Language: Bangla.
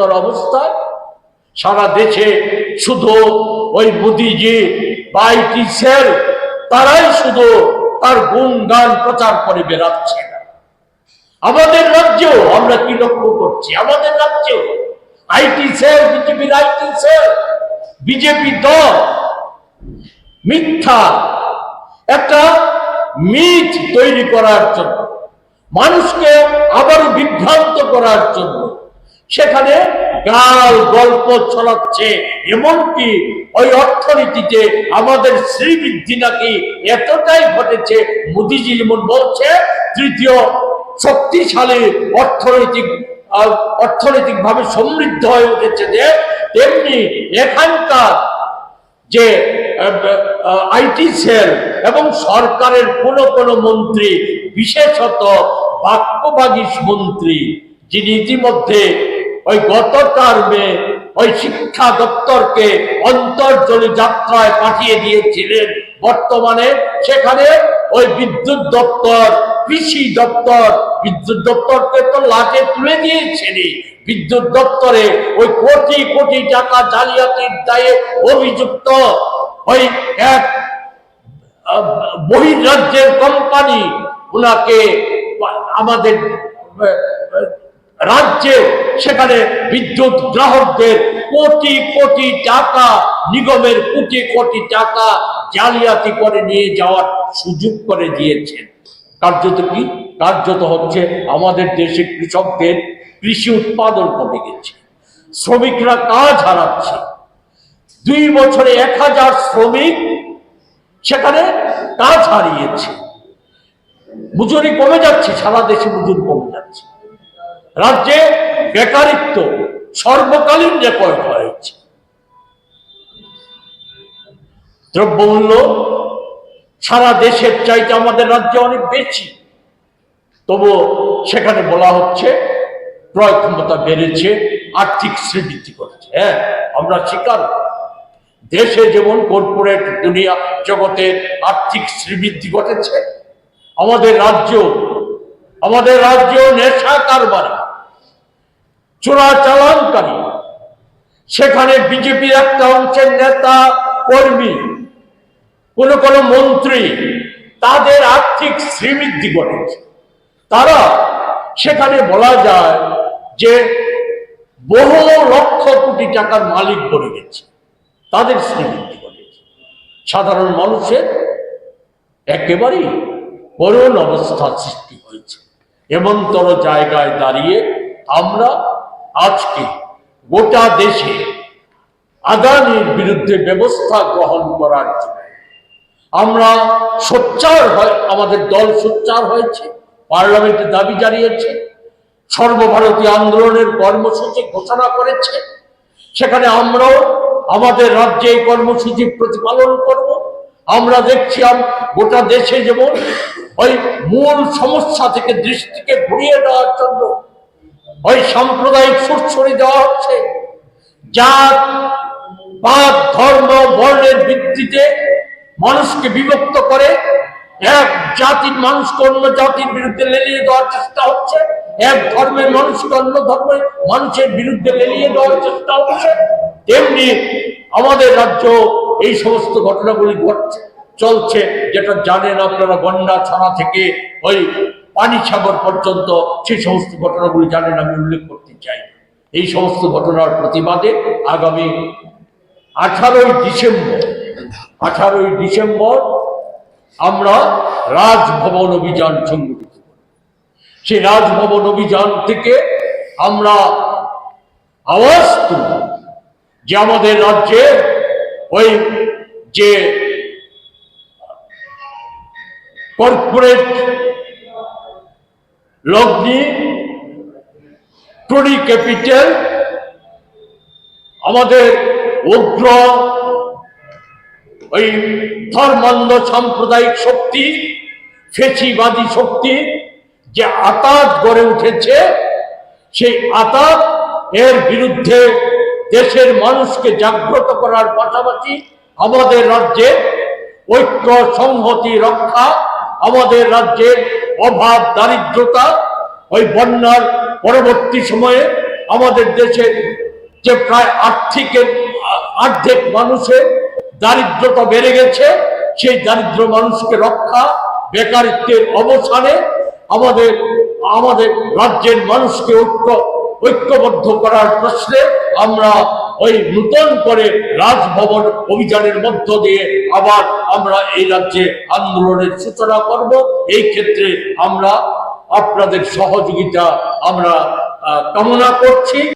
বেকারত্বর অবস্থায় সারা দেশে শুধু ওই মোদিজি বা আইটি সেল তারাই শুধু তার গুণগান প্রচার করে বেড়াচ্ছে না। আমাদের রাজ্যেও আমরা কি লক্ষ্য করছি, আমাদের রাজ্যেও আইটি সেল, বিজেপির আইটি সেল, বিজেপি দল মিথ্যা একটা মিথ তৈরি করার জন্য, মানুষকে আবারও বিভ্রান্ত করার জন্য সেখানে গাল গল্প ছড়াচ্ছে। এমনকি ওই অর্থনীতিতে আমাদের শ্রীবৃদ্ধি নাকি এতটাই ঘটেছে, মোদিজি যেমন বলছে তৃতীয় শক্তিশালী অর্থনৈতিকভাবে সমৃদ্ধ হয়ে উঠেছে, যে তেমনি এখানকার যে আইটি সেল এবং সরকারের কোন মন্ত্রী, বিশেষত বাক্যবাগী মন্ত্রী, যিনি ইতিমধ্যে ওই গত টার্মে ওই শিক্ষা দপ্তরকে অন্তর্জনী যাত্রায় পাঠিয়ে দিয়েছিলেন, বর্তমানে সেখানে ওই বিদ্যুৎ দপ্তর, কৃষি দপ্তর, বিদ্যুৎ দপ্তরকে তো লাটে তুলে দিয়েছেন। বিদ্যুৎ দপ্তরে ওই কোটি কোটি টাকা জালিয়াতির দায়ে অভিযুক্ত ওই এক বহির্রাজ্যের কোম্পানি ওনাকে আমাদের রাজ্যে সেখানে বিদ্যুৎ গ্রাহকদের কোটি কোটি টাকা, নিগমের কোটি কোটি টাকা জালিয়াতি করে নিয়ে যাওয়ার সুযোগ করে দিয়েছেন। কার্যত কি? কার্যত হচ্ছে আমাদের দেশে কৃষকদের কৃষি উৎপাদন কমে গেছে, শ্রমিকরা কাজ হারাচ্ছে। 2 বছরে 1000 শ্রমিক সেখানে কাজ হারিয়েছে, মজুরি কমে যাচ্ছে, সারা দেশে মজুরি কমে যাচ্ছে। রাজ্যে বেকারিত্ব সর্বকালীন রেকর্ড হয়েছে। দ্রব্যমূল্য সারা দেশের চাইতে আমাদের রাজ্যে অনেক বেশি, তবু সেখানে বলা হচ্ছে ক্রয় ক্ষমতা বেড়েছে, আর্থিক শ্রীবৃদ্ধি করেছে। হ্যাঁ, আমরা স্বীকার করি, দেশে যেমন কর্পোরেট দুনিয়া জগতের আর্থিক শ্রীবৃদ্ধি ঘটেছে, আমাদের রাজ্য নেশা কারবারি, চোরাচালানকারী, সেখানে বিজেপির একটা অংশের নেতা কর্মী, কোন মন্ত্রী, তাদের আর্থিক শ্রীবৃদ্ধি ঘটেছে। তারা সেখানে বলা যায় যে বহু লক্ষ কোটি টাকার মালিক বনে গেছে, তাদের শ্রীবৃদ্ধি ঘটেছে। সাধারণ মানুষের একেবারেই করুণ অবস্থার সৃষ্টি হয়েছে। এমনতর জায়গায় দাঁড়িয়ে আমরা আজকে গোটা দেশে আদানির বিরুদ্ধে ব্যবস্থা গ্রহণ করার জন্য আমরা সোচ্চার হয়, আমাদের দল সোচ্চার হয়েছে, পার্লামেন্টে দাবি জানিয়েছে, সর্বভারতীয় আন্দোলনের কর্মসূচি ঘোষণা করেছে। সেখানে আমরাও আমাদের রাজ্যে এই কর্মসূচি প্রতিপালন করব। আমরা দেখছি গোটা দেশে যেমন ওই মূল সমস্যা থেকে দৃষ্টিকে ঘুরিয়ে দেওয়ার জন্য ওই সাম্প্রদায়িক সুরসুরি দেওয়া হচ্ছে, জাত পাত ধর্ম বর্ণের ভিত্তিতে মানুষকে বিভক্ত করে এক জাতির মানুষকে অন্য জাতির বিরুদ্ধে লেলিয়ে দেওয়ার চেষ্টা হচ্ছে, এক ধর্মের মানুষকে অন্য ধর্মের মানুষের বিরুদ্ধে লেলিয়ে দেওয়ার চেষ্টা হচ্ছে। তেমনি আমাদের রাজ্য এই সমস্ত ঘটনাগুলি চলছে, যেটা জানেন আপনারা, গন্ডাছড়া থেকে ওই পানিসাগর পর্যন্ত সেই সমস্ত ঘটনাগুলি জানেন, আমি উল্লেখ করতে চাই। এই সমস্ত ঘটনার প্রতিবাদে আগামী 18ই ডিসেম্বর আমরা রাজভবন অভিযান সংগঠিত করি। সেই রাজভবন অভিযান থেকে আমরা আওয়াজ তুলব যে আমাদের রাজ্যে ওই যে কর্পোরেট লগ্নি, টনি ক্যাপিটাল, আমাদের উগ্র ওই ধর্মান্ধ সাম্প্রদায়িক শক্তি, ফেসিবাদী শক্তি যে আতাত গড়ে উঠেছে, সেই আতাত এর বিরুদ্ধে দেশের মানুষকে জাগ্রত করার পাশাপাশি আমাদের রাজ্যে ঐক্য সংহতি রক্ষা, আমাদের রাজ্যের অভাব দারিদ্রতা, ওই বন্যার পরবর্তী সময়ে আমাদের দেশের যে প্রায় অর্ধেক মানুষের দারিদ্রতা বেড়ে গেছে, সেই দারিদ্র মানুষকে রক্ষা, বেকারিত্বের অবসানে আমাদের আমাদের রাজ্যের মানুষকে ঐক্যবদ্ধ করার প্রশ্নে আমরা ওই নতুন করে রাজভবন অভিযানের মধ্য দিয়ে আবার আমরা এই রাজ্যে আন্দোলনের সূচনা করব। এই ক্ষেত্রে আমরা আপনাদের সহযোগিতা আমরা কামনা করছি।